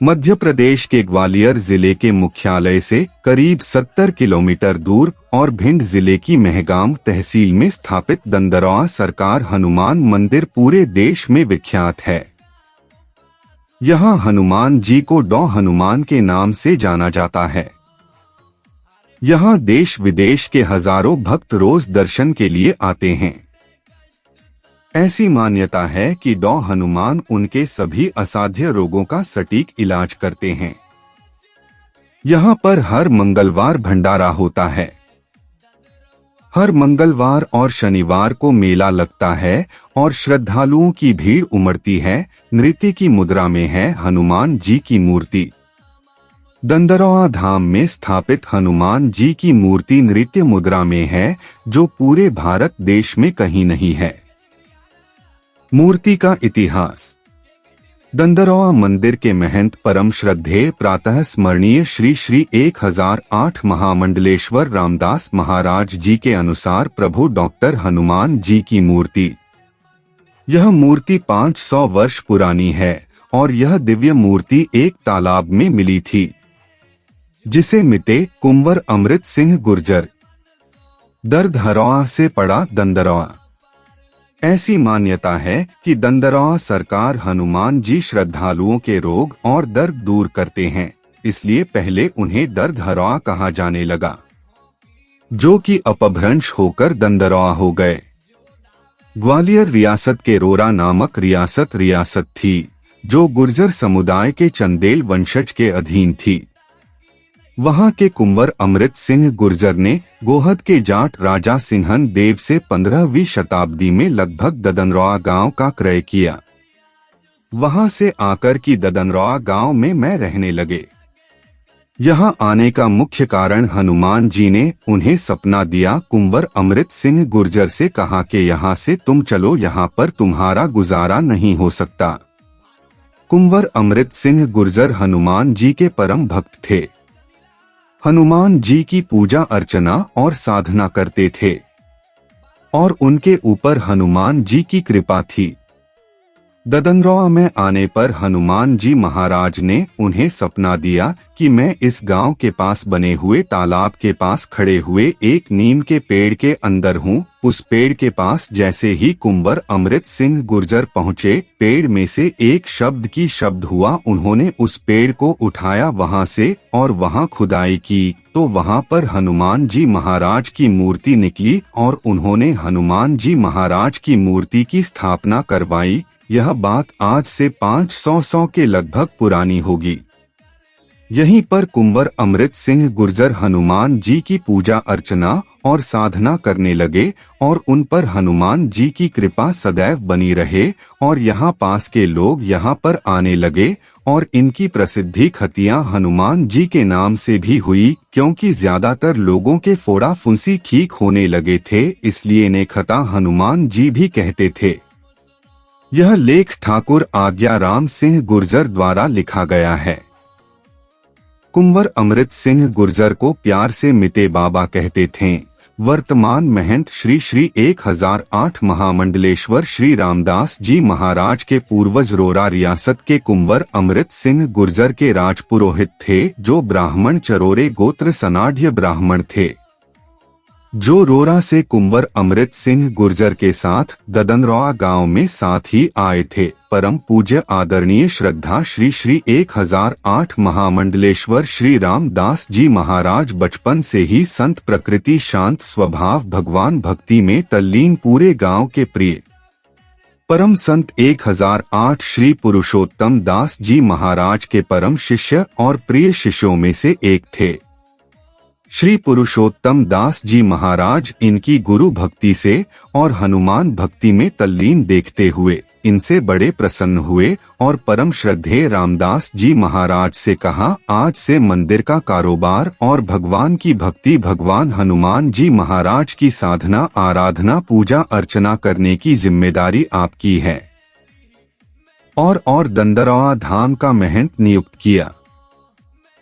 मध्य प्रदेश के ग्वालियर जिले के मुख्यालय से करीब 70 किलोमीटर दूर और भिंड जिले की मेहगांव तहसील में स्थापित दंदरौआ सरकार हनुमान मंदिर पूरे देश में विख्यात है। यहाँ हनुमान जी को डॉ हनुमान के नाम से जाना जाता है। यहाँ देश विदेश के हजारों भक्त रोज दर्शन के लिए आते हैं। ऐसी मान्यता है कि डॉ हनुमान उनके सभी असाध्य रोगों का सटीक इलाज करते हैं। यहाँ पर हर मंगलवार भंडारा होता है। हर मंगलवार और शनिवार को मेला लगता है और श्रद्धालुओं की भीड़ उमड़ती है। नृत्य की मुद्रा में है हनुमान जी की मूर्ति। दंदरौआ धाम में स्थापित हनुमान जी की मूर्ति नृत्य मुद्रा में है, जो पूरे भारत देश में कहीं नहीं है। मूर्ति का इतिहास। दंदरौआ मंदिर के महंत परम श्रद्धेय प्रातः स्मरणीय श्री श्री 1008 महामंडलेश्वर रामदास महाराज जी के अनुसार प्रभु डॉक्टर हनुमान जी की मूर्ति। यह मूर्ति 500 वर्ष पुरानी है और यह दिव्य मूर्ति एक तालाब में मिली थी, जिसे मिते कुंवर अमृत सिंह गुर्जर दर्दहरौआ से पड़ा दंदरौआ। ऐसी मान्यता है कि दंदरौआ सरकार हनुमान जी श्रद्धालुओं के रोग और दर्द दूर करते हैं, इसलिए पहले उन्हें दर्दहरौआ कहा जाने लगा, जो कि अपभ्रंश होकर दंदरौआ हो गए। ग्वालियर रियासत के रोरा नामक रियासत थी, जो गुर्जर समुदाय के चंदेल वंशज के अधीन थी। वहां के कुंवर अमृत सिंह गुर्जर ने गोहद के जाट राजा सिंहन देव से 15वीं शताब्दी में लगभग ददनरौआ गांव का क्रय किया। वहां से आकर की ददनरौआ गांव में मैं रहने लगे। यहां आने का मुख्य कारण हनुमान जी ने उन्हें सपना दिया। कुंवर अमृत सिंह गुर्जर से कहा कि यहां से तुम चलो, यहां पर तुम्हारा गुजारा नहीं हो सकता। कुंवर अमृत सिंह गुर्जर हनुमान जी के परम भक्त थे। हनुमान जी की पूजा अर्चना और साधना करते थे और उनके ऊपर हनुमान जी की कृपा थी। ददनरौआ में आने पर हनुमान जी महाराज ने उन्हें सपना दिया कि मैं इस गांव के पास बने हुए तालाब के पास खड़े हुए एक नीम के पेड़ के अंदर हूँ। उस पेड़ के पास जैसे ही कुंवर अमृत सिंह गुर्जर पहुँचे, पेड़ में से एक शब्द की शब्द हुआ। उन्होंने उस पेड़ को उठाया वहां से और वहां खुदाई की, तो वहां पर हनुमान जी महाराज की मूर्ति निकली और उन्होंने हनुमान जी महाराज की मूर्ति की स्थापना करवाई। यह बात आज से 500 के लगभग पुरानी होगी। यहीं पर कुंवर अमृत सिंह गुर्जर हनुमान जी की पूजा अर्चना और साधना करने लगे और उन पर हनुमान जी की कृपा सदैव बनी रहे और यहाँ पास के लोग यहाँ पर आने लगे और इनकी प्रसिद्धि खतियां हनुमान जी के नाम से भी हुई, क्योंकि ज्यादातर लोगों के फोड़ा फुंसी ठीक होने लगे थे, इसलिए इन्हें खता हनुमान जी भी कहते थे। यह लेख ठाकुर आज्ञाराम सिंह गुर्जर द्वारा लिखा गया है। कुंवर अमृत सिंह गुर्जर को प्यार से मिते बाबा कहते थे। वर्तमान महंत श्री श्री 1008 महामंडलेश्वर श्री रामदास जी महाराज के पूर्वज रोरा रियासत के कुंवर अमृत सिंह गुर्जर के राजपुरोहित थे, जो ब्राह्मण चरोरे गोत्र सनाढ़ ब्राह्मण थे, जो रोरा से कुंवर अमृत सिंह गुर्जर के साथ ददनरौआ गांव में साथ ही आए थे। परम पूज्य आदरणीय श्रद्धा श्री श्री 1008 महामंडलेश्वर श्री रामदास जी महाराज बचपन से ही संत प्रकृति, शांत स्वभाव, भगवान भक्ति में तल्लीन, पूरे गांव के प्रिय परम संत 1008 श्री पुरुषोत्तम दास जी महाराज के परम शिष्य और प्रिय शिष्यों में से एक थे। श्री पुरुषोत्तम दास जी महाराज इनकी गुरु भक्ति से और हनुमान भक्ति में तल्लीन देखते हुए इनसे बड़े प्रसन्न हुए और परम श्रद्धेय रामदास जी महाराज से कहा, आज से मंदिर का कारोबार और भगवान की भक्ति, भगवान हनुमान जी महाराज की साधना, आराधना, पूजा अर्चना करने की जिम्मेदारी आपकी है। और दंदरौआ धाम का महंत नियुक्त किया।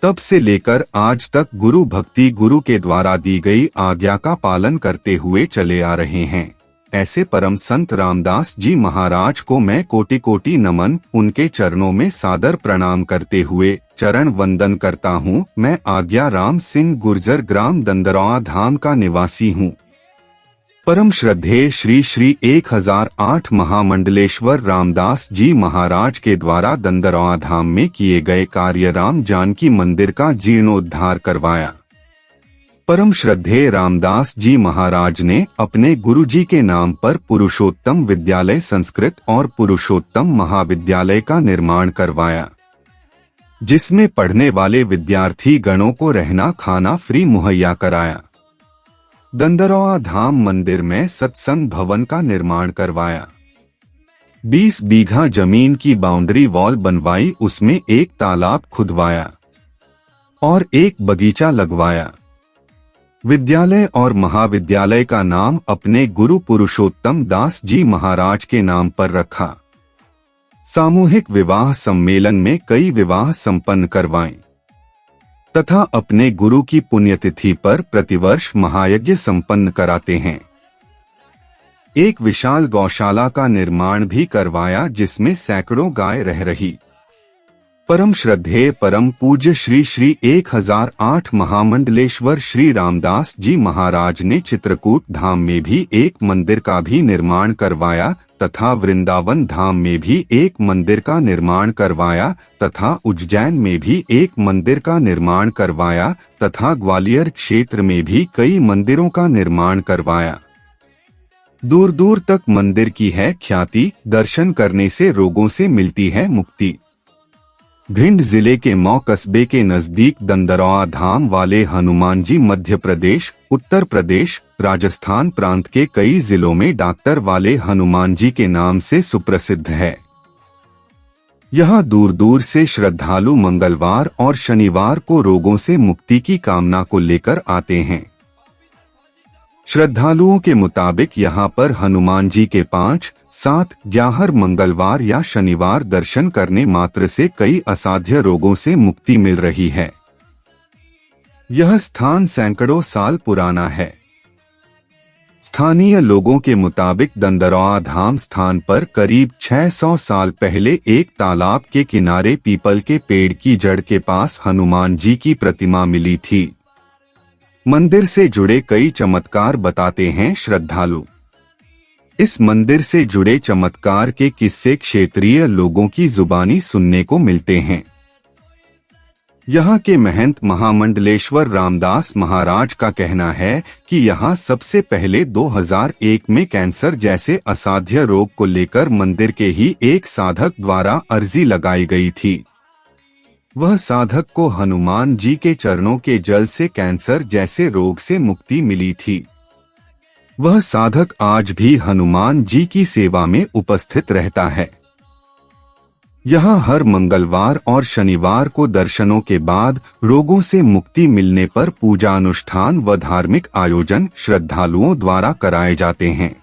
तब से लेकर आज तक गुरु भक्ति, गुरु के द्वारा दी गई आज्ञा का पालन करते हुए चले आ रहे हैं। ऐसे परम संत रामदास जी महाराज को मैं कोटि कोटि नमन, उनके चरणों में सादर प्रणाम करते हुए चरण वंदन करता हूँ। मैं आज्ञा राम सिंह गुर्जर, ग्राम दंदरौआ धाम का निवासी हूँ। परम श्रद्धेय श्री श्री 1008 महामंडलेश्वर रामदास जी महाराज के द्वारा दंदरौआ धाम में किए गए कार्य राम जानकी मंदिर का जीर्णोद्धार करवाया। परम श्रद्धेय रामदास जी महाराज ने अपने गुरुजी के नाम पर पुरुषोत्तम विद्यालय संस्कृत और पुरुषोत्तम महाविद्यालय का निर्माण करवाया, जिसमें पढ़ने वाले विद्यार्थी गणों को रहना खाना फ्री मुहैया कराया। दंदरौआ धाम मंदिर में सत्संग भवन का निर्माण करवाया। 20 बीघा जमीन की बाउंड्री वॉल बनवाई, उसमें एक तालाब खुदवाया और एक बगीचा लगवाया। विद्यालय और महाविद्यालय का नाम अपने गुरु पुरुषोत्तम दास जी महाराज के नाम पर रखा। सामूहिक विवाह सम्मेलन में कई विवाह संपन्न करवाए तथा अपने गुरु की पुण्यतिथि पर प्रतिवर्ष महायज्ञ संपन्न कराते हैं। एक विशाल गौशाला का निर्माण भी करवाया, जिसमें सैकड़ों गाय रह रही। परम श्रद्धेय परम पूज्य श्री श्री 1008 महामंडलेश्वर श्री रामदास जी महाराज ने चित्रकूट धाम में भी एक मंदिर का भी निर्माण करवाया तथा वृंदावन धाम में भी एक मंदिर का निर्माण करवाया तथा उज्जैन में भी एक मंदिर का निर्माण करवाया तथा ग्वालियर क्षेत्र में भी कई मंदिरों का निर्माण करवाया। दूर दूर तक मंदिर की है ख्याति, दर्शन करने से रोगों से मिलती है मुक्ति। भिंड जिले के मऊ कस्बे के नजदीक दंदरौआ धाम वाले हनुमान जी मध्य प्रदेश, उत्तर प्रदेश, राजस्थान प्रांत के कई जिलों में डॉक्टर वाले हनुमान जी के नाम से सुप्रसिद्ध है। यहाँ दूर दूर से श्रद्धालु मंगलवार और शनिवार को रोगों से मुक्ति की कामना को लेकर आते हैं। श्रद्धालुओं के मुताबिक यहाँ पर हनुमान जी के 5, 7, 11 मंगलवार या शनिवार दर्शन करने मात्र से कई असाध्य रोगों से मुक्ति मिल रही है। यह स्थान सैकड़ों साल पुराना है। स्थानीय लोगों के मुताबिक दंदरौआ धाम स्थान पर करीब 600 साल पहले एक तालाब के किनारे पीपल के पेड़ की जड़ के पास हनुमान जी की प्रतिमा मिली थी। मंदिर से जुड़े कई चमत्कार बताते हैं श्रद्धालु। इस मंदिर से जुड़े चमत्कार के किस्से क्षेत्रीय लोगों की जुबानी सुनने को मिलते हैं। यहाँ के महंत महामंडलेश्वर रामदास महाराज का कहना है कि यहाँ सबसे पहले 2001 में कैंसर जैसे असाध्य रोग को लेकर मंदिर के ही एक साधक द्वारा अर्जी लगाई गई थी। वह साधक को हनुमान जी के चरणों के जल से कैंसर जैसे रोग से मुक्ति मिली थी। वह साधक आज भी हनुमान जी की सेवा में उपस्थित रहता है। यहाँ हर मंगलवार और शनिवार को दर्शनों के बाद रोगों से मुक्ति मिलने पर पूजा अनुष्ठान व धार्मिक आयोजन श्रद्धालुओं द्वारा कराए जाते हैं।